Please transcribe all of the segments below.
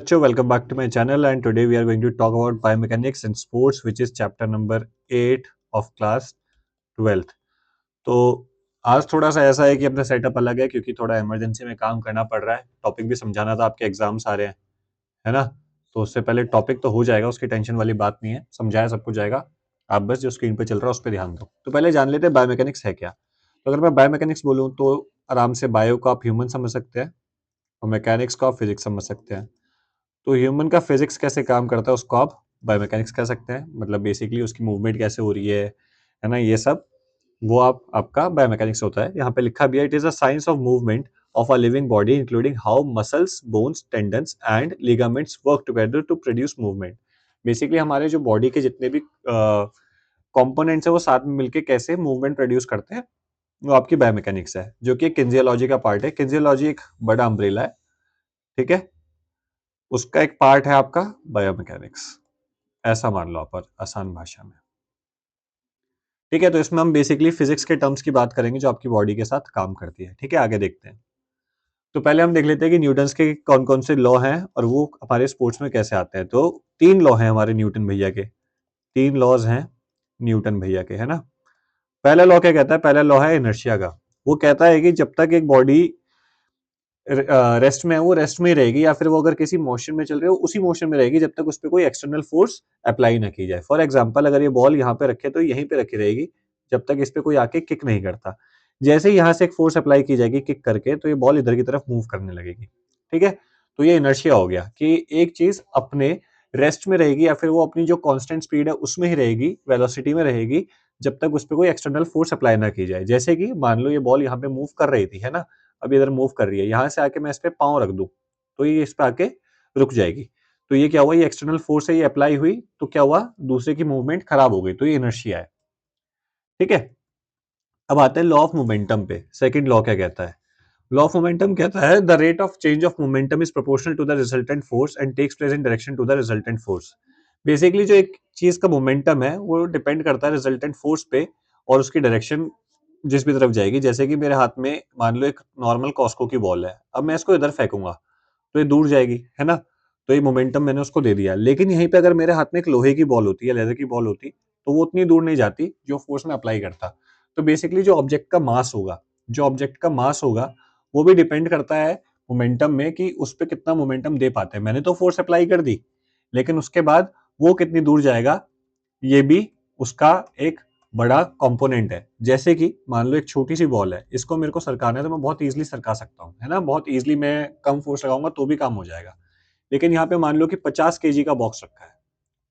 बच्चों, welcome back to my channel and today we are going to talk about biomechanics and sports which is chapter number 8 of class 12th। तो आज थोड़ा सा ऐसा है कि अपना सेटअप अलग है क्योंकि थोड़ा इमरजेंसी में काम करना पड़ रहा है। टॉपिक भी समझाना था, आपके एग्जाम्स आ रहे हैं, है ना। तो उससे पहले टॉपिक तो हो जाएगा, उसकी टेंशन वाली बात नहीं है, समझाया सब कुछ जाएगा। आप बस जो स्क्रीन पे चल रहा है उस पर ध्यान दो। तो पहले जान लेते हैं बायोमैकेनिक्स है क्या। तो अगर मैं बायोमैकेनिक्स बोलूँ तो आराम से बायो को आप ह्यूमन समझ सकते हैं और मैकेनिक्स को आप फिजिक्स समझ सकते हैं। तो ह्यूमन का फिजिक्स कैसे काम करता है उसको आप बायोमैकेनिक्स कह सकते हैं, मतलब बेसिकली उसकी मूवमेंट कैसे हो रही है ना, ये सब वो आपका बायोमैकेनिक्स होता है। यहाँ पे लिखा भी है, it is a science of movement of a living body including how muscles, bones, tendons and ligaments work together to produce movement. Basically हमारे जो बॉडी के जितने भी कंपोनेंट्स है वो साथ में मिलके कैसे मूवमेंट प्रोड्यूस करते हैं, वो आपकी बायोमैकेनिक्स है, जो कि किन्जियोलॉजी का पार्ट है। किन्जियोलॉजी एक बड़ा अम्ब्रेला है, ठीक है, उसका एक पार्ट है आपका बायोमैकेनिक्स, ऐसा मान लो आप आसान भाषा में। ठीक है, तो इसमें हम बेसिकली फिजिक्स के टर्म्स की बात करेंगे जो आपकी बॉडी के साथ काम करती है। ठीक है, आगे देखते हैं। तो पहले हम देख लेते हैं कि न्यूटन्स के कौन कौन से लॉ हैं और वो हमारे स्पोर्ट्स में कैसे आते हैं। तो 3 लॉ हैं हमारे न्यूटन भैया के, 3 लॉज हैं न्यूटन भैया के, है ना। पहला लॉ क्या कहता है? पहला लॉ है इनर्शिया का। वो कहता है कि जब तक एक बॉडी रेस्ट में है वो रेस्ट में ही रहेगी, या फिर वो अगर किसी मोशन में चल रही हो उसी मोशन में रहेगी जब तक उस पर कोई एक्सटर्नल फोर्स अप्लाई ना की जाए। फॉर एग्जांपल, अगर ये बॉल यहाँ पे रखे तो यहीं पे रखी रहेगी जब तक इस पे कोई आके किक नहीं करता। जैसे ही यहाँ से एक फोर्स अप्लाई की जाएगी किक करके, तो ये बॉल इधर की तरफ मूव करने लगेगी। ठीक है, तो ये इनर्शिया हो गया कि एक चीज अपने रेस्ट में रहेगी या फिर वो अपनी जो कांस्टेंट स्पीड है उसमें ही रहेगी, वेलोसिटी में रहेगी, जब तक उस पर कोई एक्सटर्नल फोर्स अप्लाई ना की जाए। जैसे कि मान लो ये बॉल यहाँ पे मूव कर रही थी, है ना, अब इधर मूव कर रही है, यहाँ से आके मैं इस पे पाँव रख दूं तो ये इस पे आके रुक जाएगी। तो ये क्या हुआ, ये एक्सटर्नल फोर्स है, ये अप्लाई हुई तो क्या हुआ, दूसरे की मूवमेंट खराब हो गई, तो ये इनर्शिया है। ठीक है, अब आते हैं लॉ ऑफ मोमेंटम पे। सेकंड लॉ क्या कहता है? लॉ ऑफ मोमेंटम कहता है the rate of change of momentum is proportional to the resultant force and takes place in direction to the resultant force. Basically जो एक चीज का मोमेंटम है वो डिपेंड करता है रिजल्टेंट फोर्स पे और उसकी डायरेक्शन जिस भी तरफ जाएगी। जैसे कि मेरे हाथ में मान लो एक नॉर्मल कॉस्को की बॉल है, अब मैं इसको इधर फेंकूंगा तो ये दूर जाएगी, है ना, तो ये मोमेंटम मैंने उसको दे दिया। लेकिन यहीं पे अगर मेरे हाथ में एक लोहे की बॉल होती है, लेदर की बॉल होती, तो वो उतनी दूर नहीं जाती जो फोर्स में अप्लाई करता। तो बेसिकली जो ऑब्जेक्ट का मास होगा, जो ऑब्जेक्ट का मास होगा वो भी डिपेंड करता है मोमेंटम में कि उस पर कितना मोमेंटम दे पाते हैं। मैंने तो फोर्स अप्लाई कर दी, लेकिन उसके बाद वो कितनी दूर जाएगा ये भी उसका एक बड़ा कंपोनेंट है। जैसे कि मान लो एक छोटी सी बॉल है, इसको मेरे को सरकाना है तो मैं बहुत इजीली सरका सकता हूँ, है ना, बहुत इजीली मैं कम फोर्स लगाऊंगा तो भी काम हो जाएगा। लेकिन यहाँ पे मान लो कि 50 केजी का बॉक्स रखा है,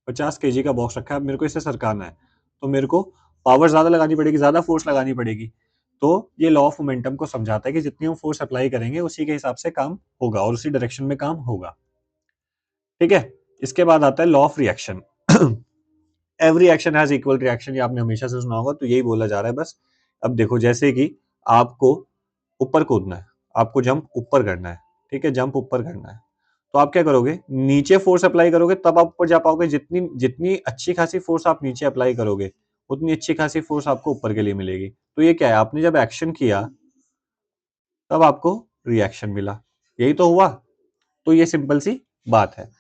50 केजी का बॉक्स रखा है, अब मेरे को इसे सरकाना है तो मेरे को पावर ज्यादा लगानी पड़ेगी, ज्यादा फोर्स लगानी पड़ेगी। तो ये लॉ ऑफ मोमेंटम को समझाता है कि जितनी हम फोर्स अप्लाई करेंगे उसी के हिसाब से काम होगा और उसी डायरेक्शन में काम होगा। ठीक है, इसके बाद आता है law of reaction. Every action has equal reaction, ये आपने हमेशा से सुना होगा, तो यही बोला जा रहा है बस। अब देखो, जैसे कि आपको ऊपर कूदना है, आपको जंप ऊपर करना है, ठीक है, जंप ऊपर करना है, तो आप क्या करोगे, नीचे फोर्स अप्लाई करोगे तब आप ऊपर जा पाओगे। जितनी जितनी अच्छी खासी फोर्स आप नीचे अप्लाई करोगे उतनी अच्छी खासी फोर्स आपको ऊपर के लिए मिलेगी। तो ये क्या है, आपने जब एक्शन किया तब आपको रिएक्शन मिला, यही तो हुआ। तो ये सिंपल सी बात है।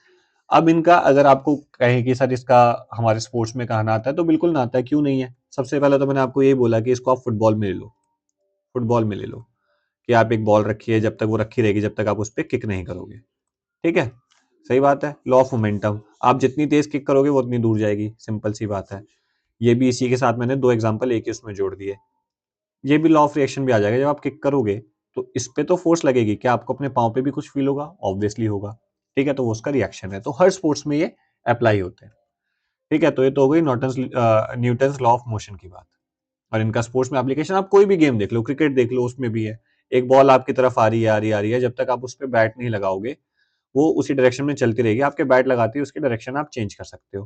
अब इनका अगर आपको कहें कि सर इसका हमारे स्पोर्ट्स में कहाँ ना आता है, तो बिल्कुल ना आता है। क्यों नहीं है? सबसे पहले तो मैंने आपको यही बोला कि इसको आप फुटबॉल में ले लो, फुटबॉल में ले लो कि आप एक बॉल रखिए, जब तक वो रखी रहेगी जब तक आप उस पर किक नहीं करोगे। ठीक है, सही बात है। लॉ ऑफ मोमेंटम, आप जितनी तेज किक करोगे वो उतनी दूर जाएगी, सिंपल सी बात है। ये भी इसी के साथ मैंने 2 एग्जाम्पल एक ही उसमें जोड़ दिए। ये भी लॉ ऑफ रिएक्शन भी आ जाएगा, जब आप किक करोगे तो इस पे तो फोर्स लगेगी, क्या आपको अपने पाँव पे भी कुछ फील होगा? ऑब्वियसली होगा। ठीक है, तो वो उसका रिएक्शन है। तो हर स्पोर्ट्स में ये अप्लाई होते हैं। ठीक है, तो ये तो हो गई न्यूटन्स लॉ ऑफ मोशन की बात। और इनका स्पोर्ट्स में एप्लीकेशन, आप कोई भी गेम देख लो, क्रिकेट देख लो, उसमें भी है। एक बॉल आपकी तरफ आ रही है, आ रही है, आ रही है, जब तक आप उस पर बैट नहीं लगाओगे वो उसी डायरेक्शन में चलती रहेगी। आपके बैट लगाती है उसकी डायरेक्शन आप चेंज कर सकते हो,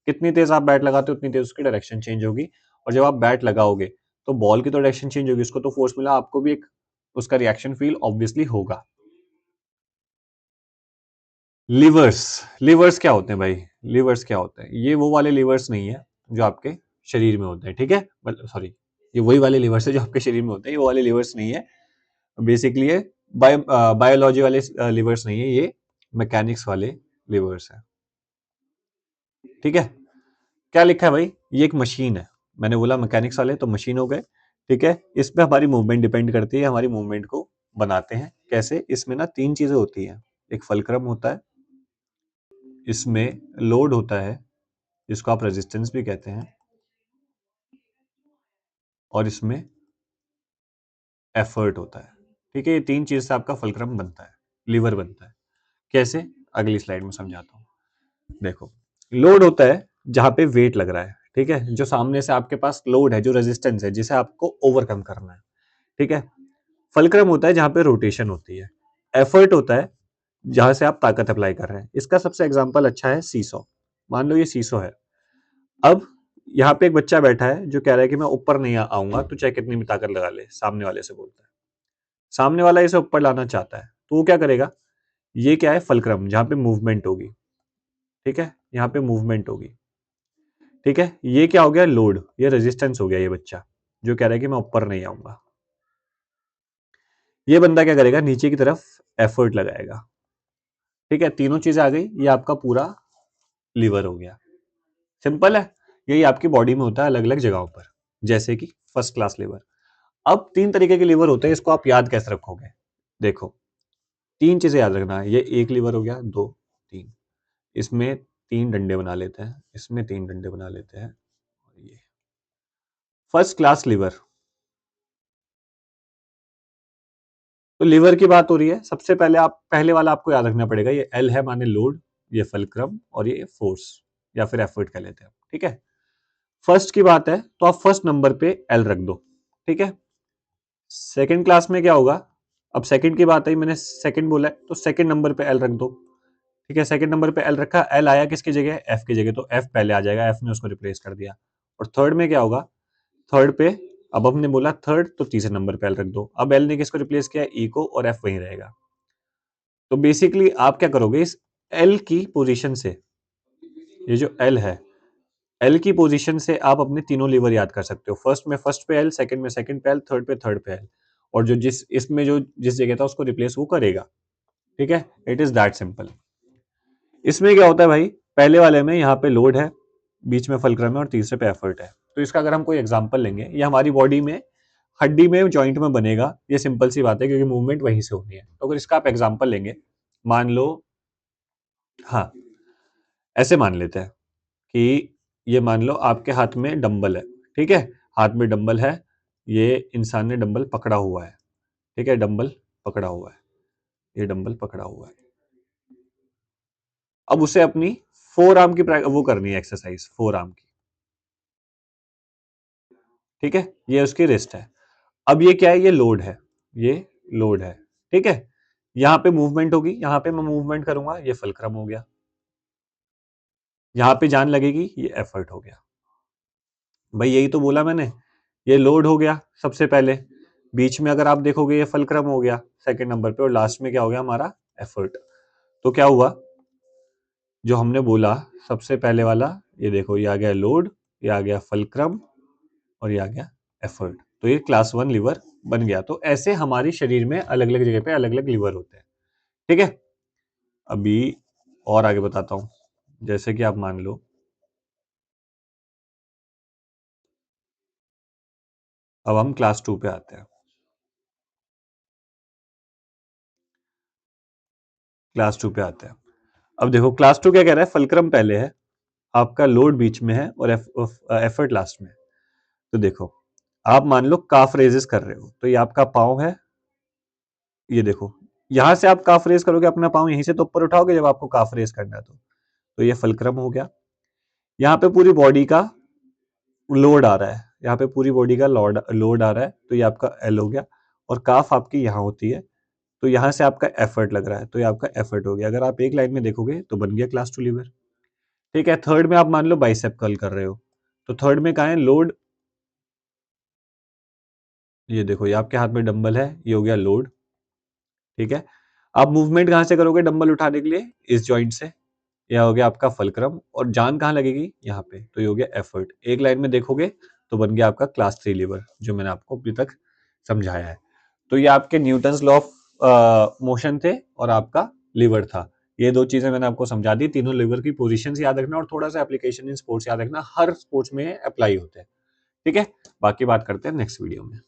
कितनी तेज आप बैट लगाते हो उतनी तेज उसकी डायरेक्शन चेंज होगी। और जब आप बैट लगाओगे तो बॉल की तो डायरेक्शन चेंज होगी, उसको तो फोर्स मिला, आपको भी एक उसका रिएक्शन फील ऑब्वियसली होगा। लिवर्स, लिवर्स क्या होते हैं भाई? लिवर्स क्या होते हैं? ये वो वाले लिवर्स नहीं है जो आपके शरीर में होते हैं, ठीक है, मतलब सॉरी, ये वही वाले लिवर्स है जो आपके शरीर में होते हैं, ये वो वाले लिवर्स नहीं है। बेसिकली ये बायोलॉजी वाले लिवर्स नहीं है, ये मैकेनिक्स वाले लिवर्स हैं। ठीक है, क्या लिखा है भाई, ये एक मशीन है। मैंने बोला मैकेनिक्स वाले तो मशीन हो गए। ठीक है, इस पे हमारी मूवमेंट डिपेंड करती है, हमारी मूवमेंट को बनाते हैं कैसे, इसमें ना तीन चीजें होती हैं। एक फलक्रम होता है, इसमें लोड होता है जिसको आप रेजिस्टेंस भी कहते हैं, और इसमें एफर्ट होता है। ठीक है, ये तीन चीज से आपका फलक्रम बनता है, लीवर बनता है। कैसे, अगली स्लाइड में समझाता हूँ। देखो, लोड होता है जहां पे वेट लग रहा है। ठीक है, जो सामने से आपके पास लोड है, जो रेजिस्टेंस है, जिसे आपको ओवरकम करना है। ठीक है, फलक्रम होता है जहां पे रोटेशन होती है। एफर्ट होता है जहां से आप ताकत अप्लाई कर रहे हैं। इसका सबसे एग्जांपल अच्छा है सीसो। मान लो ये सीसो है। अब यहाँ पे एक बच्चा बैठा है जो कह रहा है कि मैं ऊपर नहीं आऊंगा, तो चाहे कितनी भी ताकत लगा ले, सामने वाले से बोलता है। सामने वाला इसे ऊपर लाना चाहता है, तो वो क्या करेगा, ये क्या है, फलक्रम, जहां पे मूवमेंट होगी। ठीक है, यहाँ पे मूवमेंट होगी। ठीक है, ये क्या हो गया, लोड, ये रेजिस्टेंस हो गया, ये बच्चा जो कह रहा है कि मैं ऊपर नहीं आऊंगा। ये बंदा क्या करेगा, नीचे की तरफ एफर्ट लगाएगा। ठीक है, तीनों चीजें आ गई, ये आपका पूरा लीवर हो गया। सिंपल है, यही आपकी बॉडी में होता है अलग अलग जगहों पर, जैसे कि फर्स्ट क्लास लीवर। अब तीन तरीके के लीवर होते हैं, इसको आप याद कैसे रखोगे। देखो, तीन चीजें याद रखना है। ये एक लीवर हो गया, दो, तीन। इसमें तीन डंडे बना लेते हैं, इसमें तीन डंडे बना लेते हैं। ये फर्स्ट क्लास लीवर। तो लीवर की बात हो रही है, सबसे पहले आप पहले वाला आपको याद रखना पड़ेगा। ये एल है माने लोड, ये फलक्रम, और ये फोर्स या फिर एफर्ट कह लेते हैं। ठीक है, फर्स्ट की बात है तो आप फर्स्ट नंबर पे एल रख दो। ठीक है, सेकंड क्लास में क्या होगा, अब सेकंड की बात आई, मैंने सेकंड बोला है तो सेकंड नंबर पे एल रख दो। ठीक है, सेकंड नंबर पे एल रखा, एल आया किसकी जगह, एफ की जगह, तो एफ पहले आ जाएगा, एफ ने उसको रिप्लेस कर दिया। और थर्ड में क्या होगा, थर्ड पे, अब हमने बोला थर्ड तो तीसरे नंबर पे एल रख दो। अब एल ने किसको रिप्लेस किया, ई को, और एफ वहीं रहेगा। तो बेसिकली आप क्या करोगे, इस एल की पोजीशन से, ये जो एल है, एल की पोजीशन से आप अपने तीनों लीवर याद कर सकते हो। फर्स्ट में फर्स्ट पे एल, सेकंड में सेकंड पे एल, थर्ड पे थर्ड पे एल, और जो जिस इसमें जो जिस जगह था उसको रिप्लेस वो करेगा। ठीक है, इट इज दैट सिंपल। इसमें क्या होता है भाई, पहले वाले में यहाँ पे लोड है, बीच में फलक्रम है, और तीसरे पे एफर्ट है। तो इसका अगर हम कोई एग्जांपल लेंगे, ये हमारी बॉडी में हड्डी में जॉइंट में बनेगा, ये सिंपल सी बात है क्योंकि मूवमेंट वहीं से होनी है। तो अगर इसका आप एग्जांपल लेंगे, मान लो, हाँ, ऐसे मान लेते हैं कि ये मान लो आपके हाथ में डंबल है। ठीक है, हाथ में डंबल है, ये इंसान ने डंबल पकड़ा हुआ है। ठीक है, डंबल पकड़ा हुआ है, ये डंबल पकड़ा हुआ है। अब उसे अपनी फोर आर्म की वो करनी है एक्सरसाइज, फोर आर्म की। ठीक है, ये उसकी रिस्ट है। अब ये क्या है, ये लोड है, ये लोड है। ठीक है, यहां पे मूवमेंट होगी, यहां पे मैं मूवमेंट करूंगा, ये फलक्रम हो गया। यहां पे जान लगेगी, ये एफर्ट हो गया। भाई यही तो बोला मैंने, ये लोड हो गया सबसे पहले, बीच में अगर आप देखोगे ये फलक्रम हो गया सेकंड नंबर पे, और लास्ट में क्या हो गया हमारा, एफर्ट। तो क्या हुआ, जो हमने बोला सबसे पहले वाला, ये देखो, ये आ गया लोड, ये आ गया फलक्रम, और ये आ गया एफर्ट। तो ये क्लास वन लिवर बन गया। तो ऐसे हमारी शरीर में अलग अलग जगह पे अलग अलग लिवर होते हैं। ठीक है, अभी और आगे बताता हूं। जैसे कि आप मान लो, अब हम क्लास टू पे आते हैं। क्लास टू पे आते हैं। अब देखो, क्लास टू क्या कह रहा है, फलक्रम पहले है, आपका लोड बीच में है, और एफर्ट लास्ट में है। तो देखो, आप मान लो काफ रेजेस कर रहे हो, तो ये आपका पाँव है। ये देखो, यहां से आप काफ रेज करोगे, अपना पाँव यहीं से तो ऊपर उठाओगे जब आपको काफ रेज करना है। तो ये फलक्रम हो गया। यहाँ पे पूरी बॉडी का लोड आ रहा है, यहाँ पे पूरी बॉडी का लोड आ रहा है, तो ये आपका एल हो गया। और काफ आपकी यहाँ होती है, तो यहाँ से आपका एफर्ट लग रहा है, तो ये आपका एफर्ट हो गया। अगर आप एक लाइन में देखोगे तो बन गया क्लास टू लीवर। ठीक है, थर्ड में आप मान लो बाइसेप कर्ल कर रहे हो, तो थर्ड में कहा है लोड, ये देखो, ये आपके हाथ में डंबल है, ये हो गया लोड। ठीक है, आप मूवमेंट कहां से करोगे डंबल उठाने के लिए, इस जॉइंट से, यह हो गया आपका फलक्रम, और जान कहां लगेगी, यहाँ पे, तो ये हो गया एफर्ट। एक लाइन में देखोगे तो बन गया आपका क्लास थ्री लीवर, जो मैंने आपको अभी तक समझाया है। तो ये आपके न्यूटन्स लॉ ऑफ मोशन थे, और आपका लीवर था। ये 2 चीज़ें मैंने आपको समझा दी, तीनों लीवर की पोज़ीशंस याद रखना और थोड़ा-सा एप्लीकेशन इन स्पोर्ट्स याद रखना, हर स्पोर्ट्स में अप्लाई होते हैं, ठीक है? बाकी बात करते हैं नेक्स्ट वीडियो में।